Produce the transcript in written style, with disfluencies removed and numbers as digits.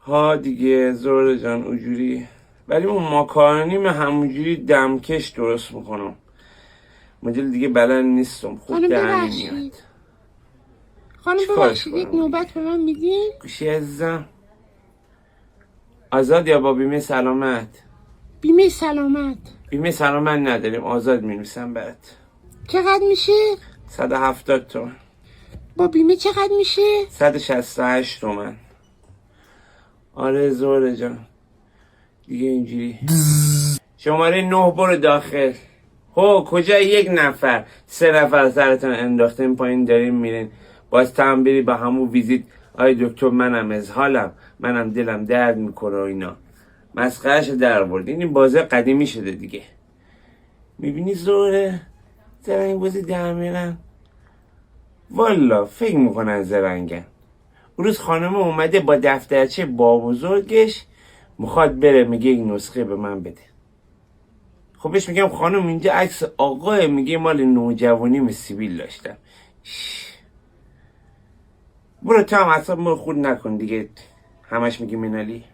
ها دیگه زهره جان اونجوری، ولی اون ماکارونی من همونجوری دمکش درست میکنم، مدل دیگه بلد نیستم، خوب دهنی میاد. خانم ببخشید یک نوبت به من میدین؟ گوشی عزیزم. آزاد یا با بیمه سلامت؟ بیمه سلامت. بیمه سلامت نداریم، آزاد می‌نویسم برات. چقدر میشه؟ 170 تومن. با بیمه چقدر میشه؟ 168 تومن. آره زهره جان دیگه اینجوری. شماره 9 برو داخل. کجا یک نفر 3 نفر سرتون انداختین پایین دارین میرین، باز تم بری با همون ویزیت آی دکتر منم از حالم، منم دلم درد میکنه و اینا، مسخرهش در برد. این بازه قدیمی شده دیگه. میبینی زهره زرنگ بازی در میرن، والا فکر میکنن زرنگن. اون روز خانم اومده با دفترچه با بزرگش میخواد بره، میگه یک نسخه به من بده. خب بهش میگم خانم اینجا عکس آقاه، میگه مال نوجوانی سیبیل داشتم. برو تو هم اصلا خود نکن دیگه، همش میگی منالی.